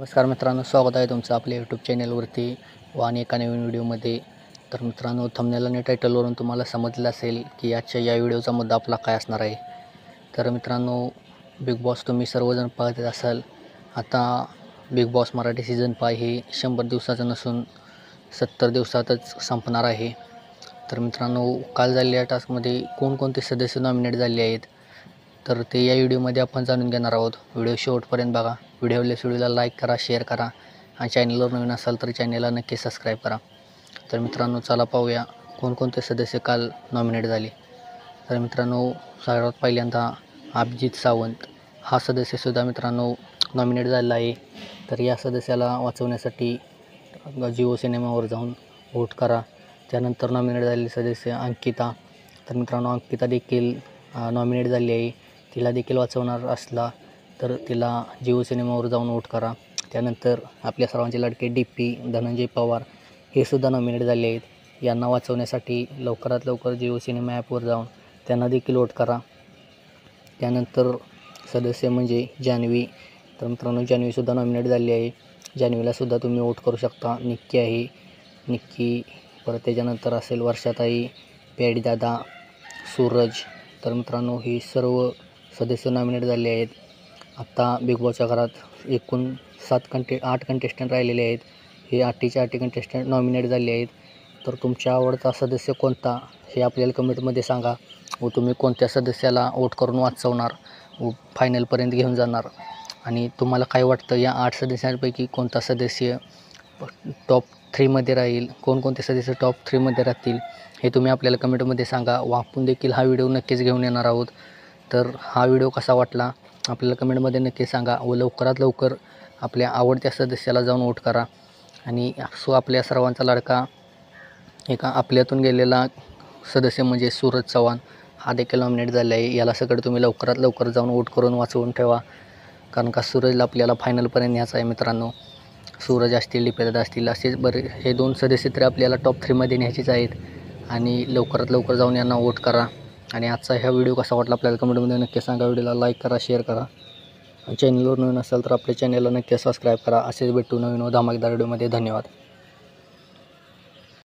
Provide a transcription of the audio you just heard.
नमस्कार मित्रांनो, स्वागत आहे तुमचं आपल्या यूट्यूब चॅनलवरती व आणि एका नवीन व्हिडिओमध्ये. तर मित्रांनो, थंबनेल आणि टायटलवरून तुम्हाला समजलं असेल की आजच्या या व्हिडिओचा मुद्दा आपला काय असणार आहे. तर मित्रांनो, बिग बॉस तुम्ही सर्वजण पाहत असाल. आता बिग बॉस मराठी सीझन 5 हे 100 दिवसाचं नसून 70 दिवसातच संपणार आहे. तर मित्रांनो, काल झालेल्या टास्कमध्ये कोणकोणते सदस्य नॉमिनेट झाले आहेत तर ते या व्हिडिओमध्ये आपण जाणून घेणार आहोत. व्हिडिओ शेवटपर्यंत बघा. व्हिडिओला लाईक करा, शेअर करा आणि चॅनलवर नवीन असाल तर चॅनलला नक्की सबस्क्राईब करा. तर मित्रांनो, चला पाहूया कोणकोणते सदस्य काल नॉमिनेट झाले. तर मित्रांनो, सर्वात पहिल्यांदा अभिजित सावंत हा सदस्यसुद्धा मित्रांनो नॉमिनेट झालेला आहे. तर या सदस्याला वाचवण्यासाठी जिओ सिनेमावर जाऊन वोट करा. त्यानंतर नॉमिनेट झालेले सदस्य अंकिता. तर मित्रांनो, अंकिता देखील नॉमिनेट झाली आहे. तिला देखील वाचवणार असला तर तिला जिओ सिनेमावर जाऊन वोट करा. त्यानंतर आपल्या सर्वांचे लाडके DP धनंजय पवार हे सुद्धा नॉमिनेट झाले आहेत. यांना वाचवण्यासाठी लवकरात लवकर जिओ सिनेमा ॲपवर जाऊन त्यांना देखील वोट करा. त्यानंतर सदस्य म्हणजे जान्हवी. तर मित्रांनो, जान्हवीसुद्धा नॉमिनेट झाली आहे. जान्हवीलासुद्धा तुम्ही वोट करू शकता. निक्की आहे, निक्की. परत त्याच्यानंतर असेल वर्षाताई, पॅडीदादा, सूरज. तर मित्रांनो, ही सर्व सदस्य नॉमिनेट झाले आहेत. आत्ता बिग बॉसच्या घरात एकूण 8 कंटेस्टंट राहिलेले आहेत. हे 8च्या 8 कंटेस्टंट नॉमिनेट झाले आहेत. तर तुमच्या आवडता सदस्य कोणता हे आपल्याला कमेंटमध्ये सांगा व तुम्ही कोणत्या सदस्याला वोट करून वाचवणार व फायनलपर्यंत घेऊन जाणार. आणि तुम्हाला काय वाटतं, या 8 सदस्यांपैकी कोणता सदस्य टॉप 3मध्ये राहील, कोणकोणते सदस्य टॉप 3मध्ये राहतील हे तुम्ही आपल्याला कमेंटमध्ये सांगा. व आपण देखील हा व्हिडिओ नक्कीच घेऊन येणार आहोत. तर हा व्हिडिओ कसा वाटला आपल्याला कमेंटमध्ये नक्की सांगा व लवकरात लवकर आपल्या आवडत्या सदस्याला जाऊन वोट करा. आणि आपल्या सर्वांचा लाडका एका आपल्यातून गेलेला सदस्य म्हणजे सूरज चव्हाण हा देखील नॉमिनेट झाला आहे. याला सगळं तुम्ही लवकरात लवकर जाऊन वोट करून वाचवून ठेवा, कारण का सूरजला आपल्याला फायनलपर्यंत न्यायचं आहे मित्रांनो. सूरज असतील, दीपेदादा असतील, असेच हे 2 सदस्य तरी आपल्याला टॉप 3मध्ये न्यायचेच आहेत. आणि लवकरात लवकर जाऊन यांना वोट करा. आणि आजचा ह्या व्हिडिओ कसा वाटला आपल्याला कमेंटमध्ये नक्की सांगा. व्हिडिओला लाईक करा, शेअर करा आणि चॅनलवर नवीन असाल तर आपल्या चॅनलला नक्की सबस्क्राईब करा. असेच भेटू नवीन व धमाकेदार व्हिडिओमध्ये. धन्यवाद.